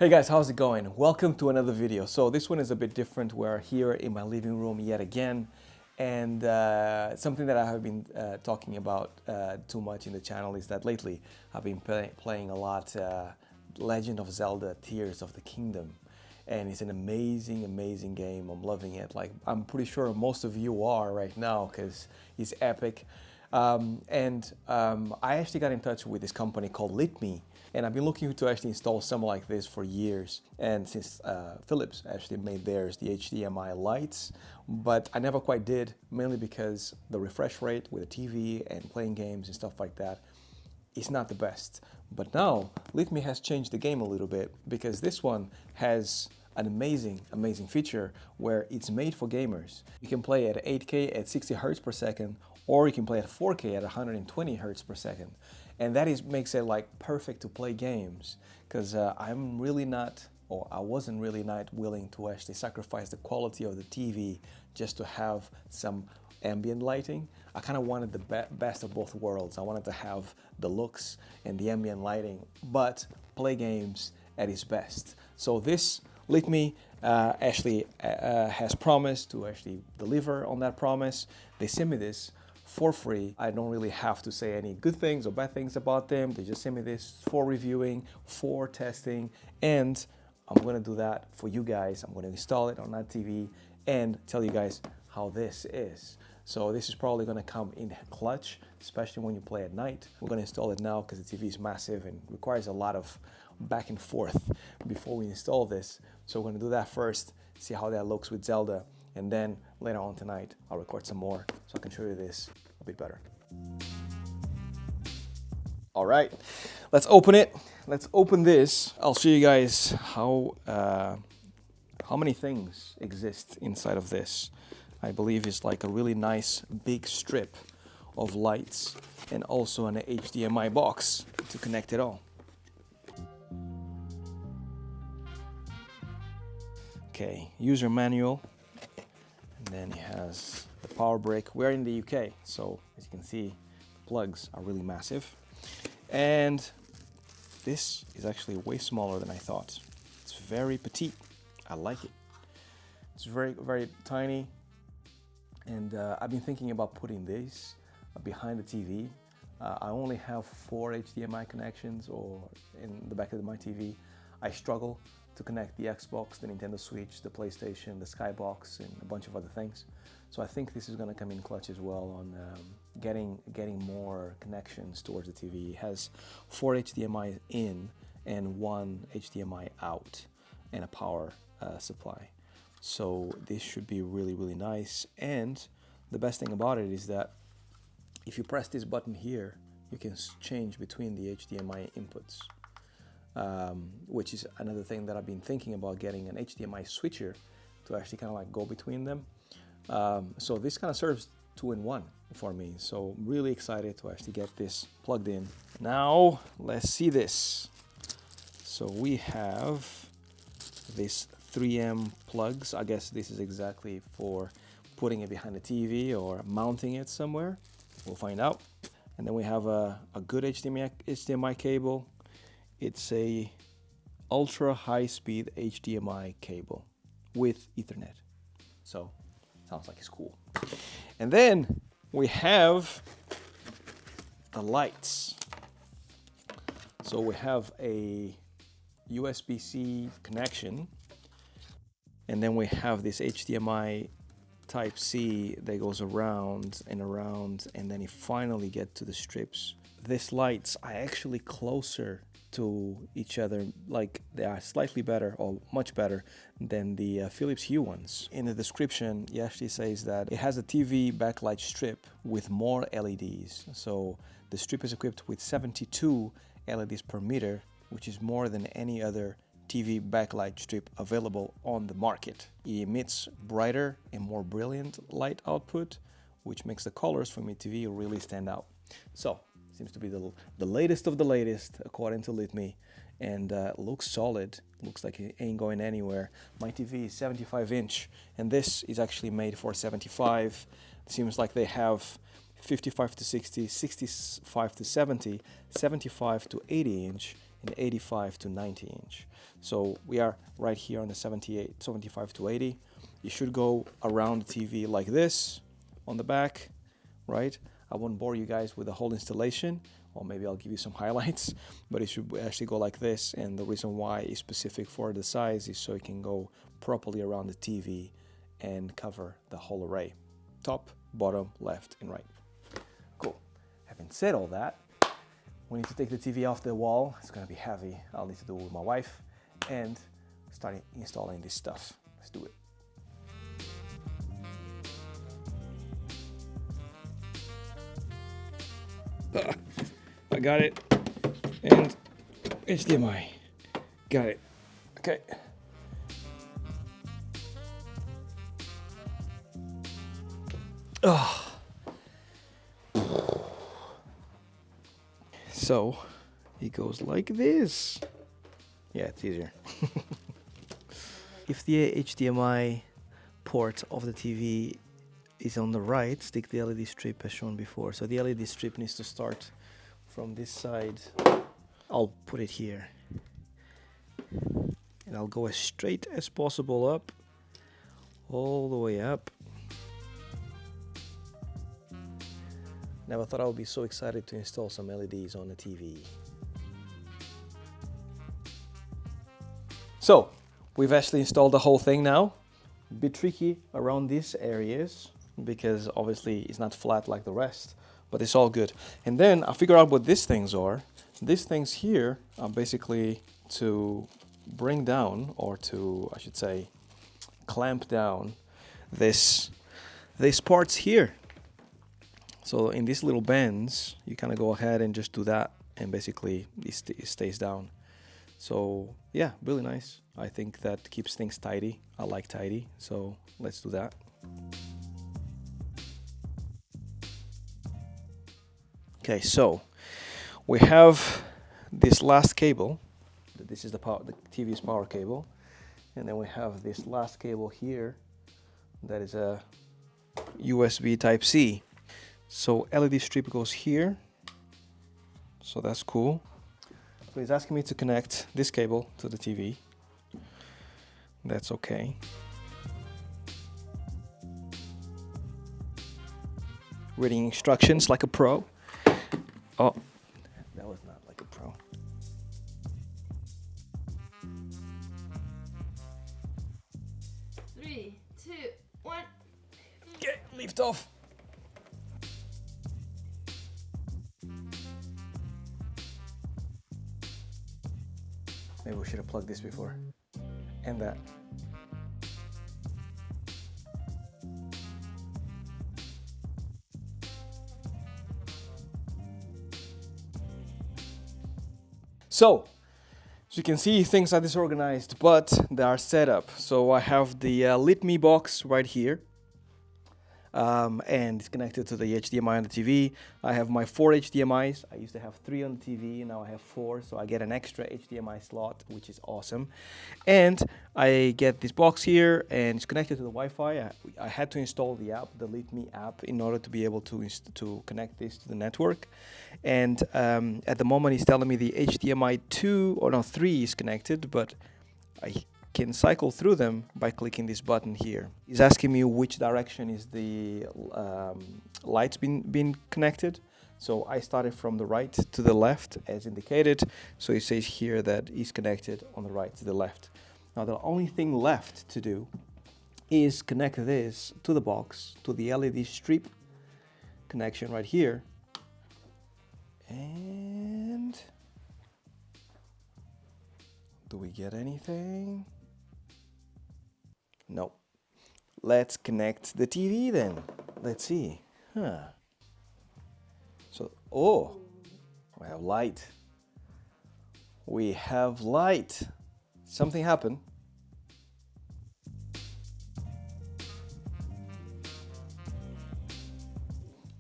Hey guys, how's it going? Welcome to another video. So this one is a bit different. We're here in my living room yet again, and something that I have been talking about too much in the channel is that lately I've been playing a lot Legend of Zelda Tears of the Kingdom, and it's an amazing game. I'm loving it. Like, I'm pretty sure most of you are right now because it's epic. I actually got in touch with this company called Lytmi, and I've been looking to actually install something like this for years. And since Philips actually made theirs, the HDMI lights, but I never quite did, mainly because the refresh rate with the TV and playing games and stuff like that is not the best. But now Lytmi has changed the game a little bit, because this one has an amazing feature where it's made for gamers. You can play at 8K at 60 Hertz per second, or you can play at 4K at 120 Hertz per second. And that makes it like perfect to play games, because I wasn't really not willing to actually sacrifice the quality of the TV just to have some ambient lighting. I kind of wanted the best of both worlds. I wanted to have the looks and the ambient lighting, but play games at its best. So this Lytmi actually has promised to actually deliver on that promise. They sent me this for free. I don't really have to say any good things or bad things about them. They just sent me this for reviewing, for testing, and I'm gonna do that for you guys. I'm gonna install it on that TV and tell you guys how this is. So this is probably gonna come in clutch, especially when you play at night. We're gonna install it now because the TV is massive and requires a lot of back and forth before we install this. So we're gonna do that first, see how that looks with Zelda, and then later on tonight I'll record some more so I can show you this a bit better. All right, let's open it. Let's open this. I'll show you guys how many things exist inside of this. I believe it's like a really nice big strip of lights and also an HDMI box to connect it all. Okay, user manual, and then it has the power brick. We're in the UK, so as you can see, the plugs are really massive. And this is actually way smaller than I thought. It's very petite. I like it. It's very tiny. And I've been thinking about putting this behind the TV. I only have 4 HDMI connections or in the back of my TV. I struggle to connect the Xbox, the Nintendo Switch, the PlayStation, the Skybox, and a bunch of other things. So I think this is going to come in clutch as well on getting more connections towards the TV. It has 4 HDMI in and 1 HDMI out and a power supply. So this should be really nice. And the best thing about it is that if you press this button here, you can change between the HDMI inputs, which is another thing that I've been thinking about, getting an HDMI switcher to actually kind of like go between them. So this kind of serves 2-in-1 for me. So I'm really excited to actually get this plugged in. Now let's see this. So we have this 3M plugs. I guess this is exactly for putting it behind the TV or mounting it somewhere. We'll find out. And then we have a good HDMI cable. It's a ultra high speed HDMI cable with Ethernet. So sounds like it's cool. And then we have the lights. So we have a USB-C connection, and then we have this HDMI Type-C that goes around, and then you finally get to the strips. These lights are actually closer to each other, like they are slightly better or much better than the Philips Hue ones. In the description, it actually says that it has a TV backlight strip with more LEDs. So the strip is equipped with 72 LEDs per meter, which is more than any other TV backlight strip available on the market. It emits brighter and more brilliant light output, which makes the colors from your TV really stand out. So seems to be the latest of the latest according to Lytmi, and looks solid. Looks like it ain't going anywhere. My TV is 75-inch, and this is actually made for 75. It seems like they have 55 to 60, 65 to 70, 75 to 80 inch, in 85 to 90 inch. So we are right here on the 75 to 80. You should go around the TV like this on the back, right? I won't bore you guys with the whole installation, or maybe I'll give you some highlights, but it should actually go like this. And the reason why it's specific for the size is so it can go properly around the TV and cover the whole array. Top, bottom, left, and right. Cool. Having said all that, we need to take the TV off the wall. It's gonna be heavy. I'll need to do it with my wife and start installing this stuff. Let's do it. I got it. And HDMI. Got it. Okay. So it goes like this. Yeah, it's easier. If the HDMI port of the TV is on the right, stick the LED strip as shown before. So the LED strip needs to start from this side. I'll put it here. And I'll go as straight as possible up, all the way up. Never thought I would be so excited to install some LEDs on the TV. So, we've actually installed the whole thing now. A bit tricky around these areas because obviously it's not flat like the rest, but it's all good. And then I figured out what these things are. These things here are basically to bring down, or to, I should say, clamp down these parts here. So in these little bends, you kind of go ahead and just do that, and basically it stays down. So yeah, really nice. I think that keeps things tidy. I like tidy, so let's do that. Okay, so we have this last cable. This is the TV's power cable, and then we have this last cable here that is a USB Type-C. So LED strip goes here, so that's cool. So he's asking me to connect this cable to the TV. That's okay. Reading instructions like a pro. Oh, that was not like a pro. Three, two, one. Okay, lift off. Maybe we should have plugged this before. And that. So, as you can see, things are disorganized, but they are set up. So I have the Lytmi box right here. And it's connected to the HDMI on the TV. I have my 4 HDMIs. I used to have 3 on the TV, now I have 4, so I get an extra HDMI slot, which is awesome. And I get this box here, and it's connected to the Wi-Fi. I had to install the app, the Lytmi app, in order to be able to connect this to the network. And at the moment, he's telling me the HDMI 3 is connected, but I can cycle through them by clicking this button here. He's asking me which direction is the lights been connected. So I started from the right to the left as indicated. So it says here that he's connected on the right to the left. Now the only thing left to do is connect this to the box, to the LED strip connection right here. And do we get anything? No. Let's connect the TV then. Let's see. So, oh, we have light. We have light. Something happened.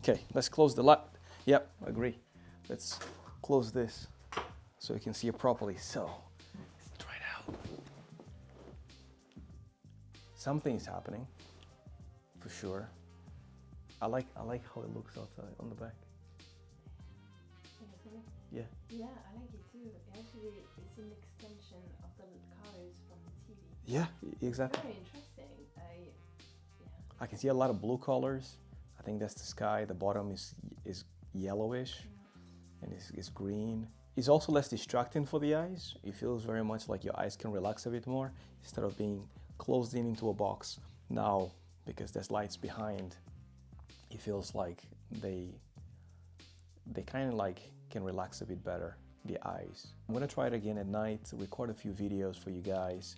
Okay, let's close the light. Yep, agree. Let's close this so we can see it properly. So, let's try it out. Something's happening, for sure. I like how it looks outside on the back. Yeah. Yeah, I like it too. It essentially it's an extension of the colors from the TV. Yeah, exactly. Very interesting. I can see a lot of blue colors. I think that's the sky. The bottom is yellowish, and it's green. It's also less distracting for the eyes. It feels very much like your eyes can relax a bit more instead of being closed in into a box. Now, because there's lights behind, it feels like they kind of like can relax a bit better, the eyes. I'm gonna try it again at night, record a few videos for you guys,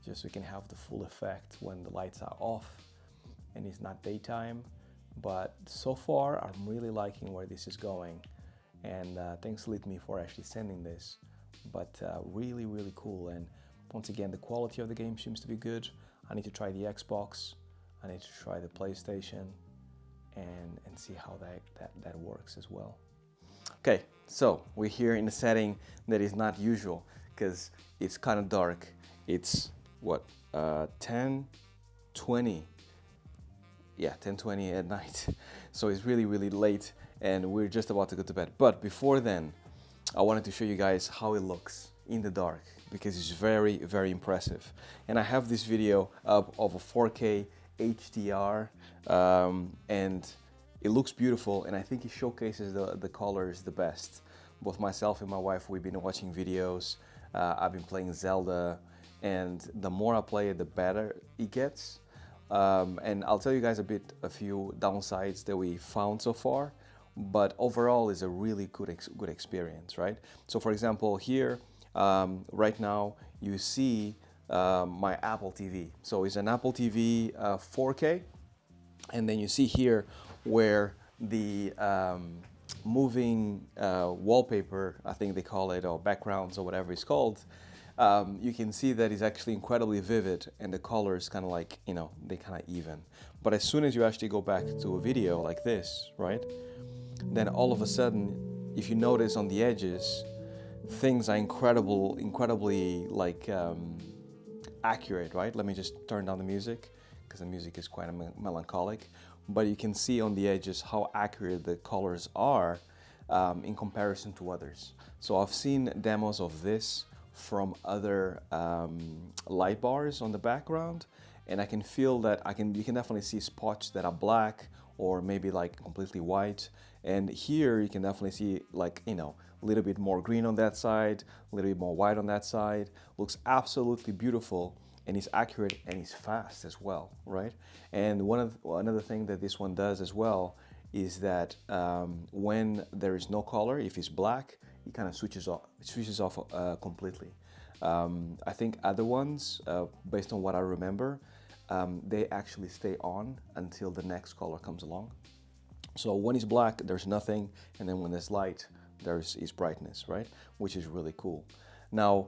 just so we can have the full effect when the lights are off and it's not daytime. But so far, I'm really liking where this is going. And thanks Lytmi for actually sending this. But really, really cool. And once again, the quality of the game seems to be good. I need to try the Xbox. I need to try the PlayStation and see how that works as well. Okay, so we're here in a setting that is not usual because it's kind of dark. It's what, 10:20. Yeah, 10:20 at night. So it's really, really late and we're just about to go to bed. But before then, I wanted to show you guys how it looks in the dark because it's very, very impressive. And I have this video up of a 4K HDR and it looks beautiful, and I think it showcases the colors the best. Both myself and my wife, we've been watching videos. I've been playing Zelda, and the more I play it, the better it gets. And I'll tell you guys a few downsides that we found so far, but overall it's a really good experience, right? So for example, here, right now, you see my Apple TV. So it's an Apple TV 4K, and then you see here where the moving wallpaper, I think they call it, or backgrounds or whatever it's called, you can see that it's actually incredibly vivid and the colors kind of like, you know, they kind of even. But as soon as you actually go back to a video like this, right, then all of a sudden, if you notice on the edges, things are incredibly like accurate, right? Let me just turn down the music because the music is quite melancholic. But you can see on the edges how accurate the colors are in comparison to others. So I've seen demos of this from other light bars on the background, and I can feel that you can definitely see spots that are black or maybe like completely white. And here you can definitely see, like, you know, a little bit more green on that side, a little bit more white on that side. Looks absolutely beautiful. And it's accurate and it's fast as well, right? And another thing that this one does as well is that when there is no color, if it's black, it kind of switches off completely. I think other ones, based on what I remember, they actually stay on until the next color comes along. So when it's black, there's nothing, and then when there's light, there's brightness, right? Which is really cool. Now,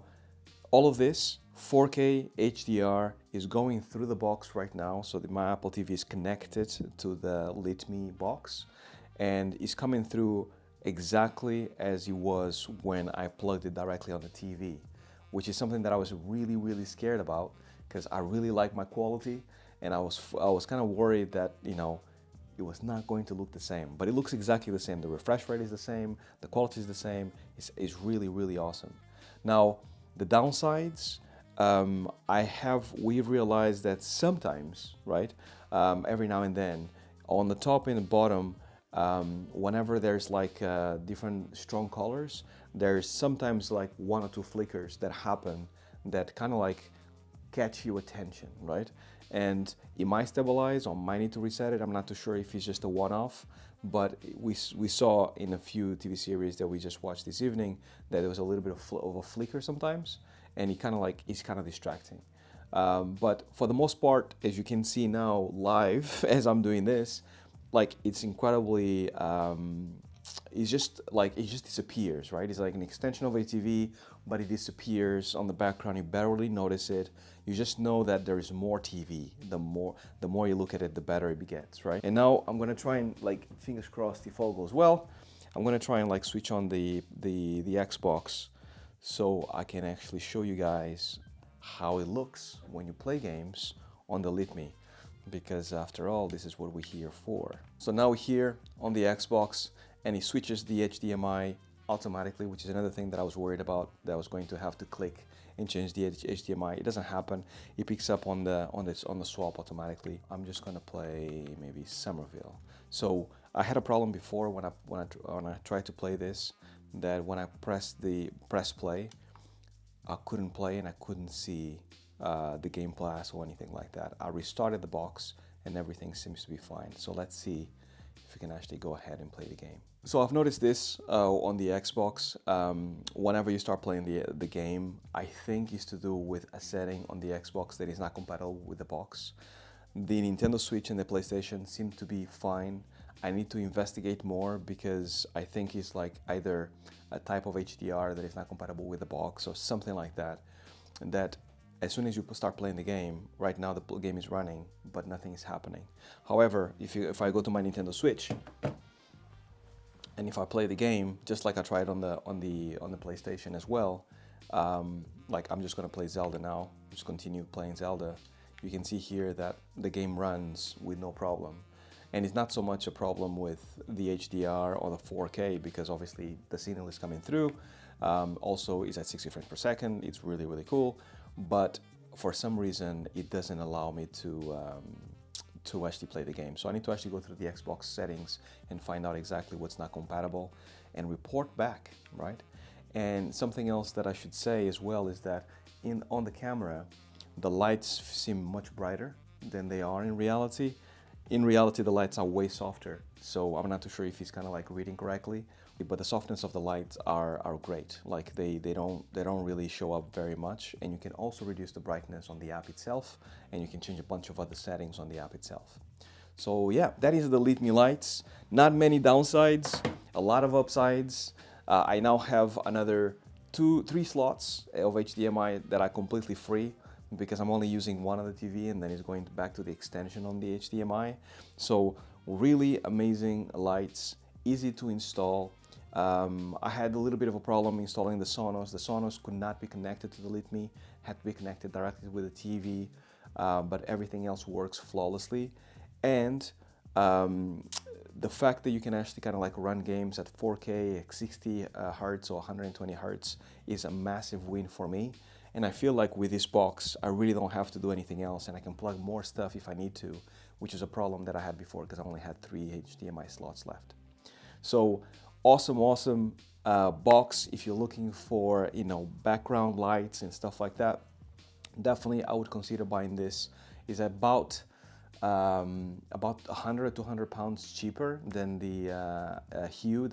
all of this 4K HDR is going through the box right now. So my Apple TV is connected to the Lytmi box, and it's coming through exactly as it was when I plugged it directly on the TV, which is something that I was really, really scared about because I really like my quality, and I was kind of worried that, you know, it was not going to look the same, but it looks exactly the same. The refresh rate is the same, the quality is the same. It's really, really awesome. Now, the downsides, we've realized that sometimes, right, every now and then, on the top and the bottom, whenever there's like different strong colors, there's sometimes like one or two flickers that happen that kind of like catch your attention, right? And it might stabilize or might need to reset it. I'm not too sure if it's just a one-off, but we saw in a few TV series that we just watched this evening that there was a little bit of a flicker sometimes, and it's kind of distracting. But for the most part, as you can see now live as I'm doing this, like it's incredibly, it just disappears, right? It's like an extension of a TV, but it disappears on the background. You barely notice it. You just know that there is more TV. The more you look at it, the better it gets, right? And now I'm gonna try and, like, fingers crossed if all goes well, I'm gonna try and like switch on the Xbox so I can actually show you guys how it looks when you play games on the Lytmi, because after all, this is what we're here for. So now we're here on the Xbox, and it switches the HDMI automatically, which is another thing that I was worried about, that I was going to have to click and change the HDMI. It doesn't happen. It picks up on the swap automatically. I'm just gonna play maybe Somerville. So I had a problem before when I tried to play this, that when I press play, I couldn't play and I couldn't see the game pass or anything like that. I restarted the box and everything seems to be fine. So let's see if we can actually go ahead and play the game. So I've noticed this on the Xbox. Whenever you start playing the game, I think it's to do with a setting on the Xbox that is not compatible with the box. The Nintendo Switch and the PlayStation seem to be fine. I need to investigate more because I think it's like either a type of HDR that is not compatible with the box or something like that. And that as soon as you start playing the game, right now the game is running, but nothing is happening. However, if I go to my Nintendo Switch, and if I play the game, just like I tried on the PlayStation as well, like I'm just gonna play Zelda now, just continue playing Zelda. You can see here that the game runs with no problem. And it's not so much a problem with the HDR or the 4K because obviously the signal is coming through. Also it's at 60 frames per second. It's really, really cool. But for some reason, it doesn't allow me to actually play the game. So I need to actually go through the Xbox settings and find out exactly what's not compatible and report back, right? And something else that I should say as well is that on the camera, the lights seem much brighter than they are in reality. In reality, the lights are way softer, so I'm not too sure if he's kind of like reading correctly, but the softness of the lights are great. Like they don't really show up very much, and you can also reduce the brightness on the app itself, and you can change a bunch of other settings on the app itself. So yeah, that is the Lytmi lights. Not many downsides, a lot of upsides. I now have another 3 slots of HDMI that are completely free, because I'm only using one on the TV and then it's going back to the extension on the HDMI. So really amazing lights, easy to install. I had a little bit of a problem installing the Sonos. The Sonos could not be connected to the Lytmi, had to be connected directly with the TV, but everything else works flawlessly. And the fact that you can actually kind of like run games at 4K, at 60 Hertz or 120 Hertz is a massive win for me. And I feel like with this box, I really don't have to do anything else and I can plug more stuff if I need to, which is a problem that I had before because I only had 3 HDMI slots left. So awesome box. If you're looking for, you know, background lights and stuff like that, definitely I would consider buying this. It's about 100 to 200 pounds cheaper than the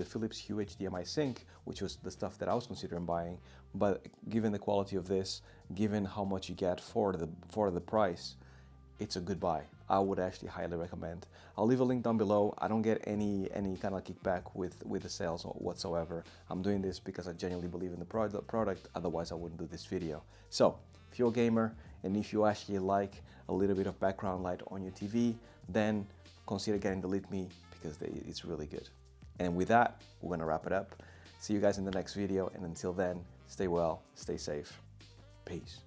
Philips Hue HDMI Sync, which was the stuff that I was considering buying. But given the quality of this, given how much you get for the price, it's a good buy. I would actually highly recommend. I'll leave a link down below. I don't get any kind of kickback with the sales whatsoever. I'm doing this because I genuinely believe in the product. Otherwise, I wouldn't do this video. So if you're a gamer and if you actually like a little bit of background light on your TV, then consider getting the Lytmi because it's really good. And with that, we're gonna wrap it up. See you guys in the next video, and until then, stay well, stay safe. Peace.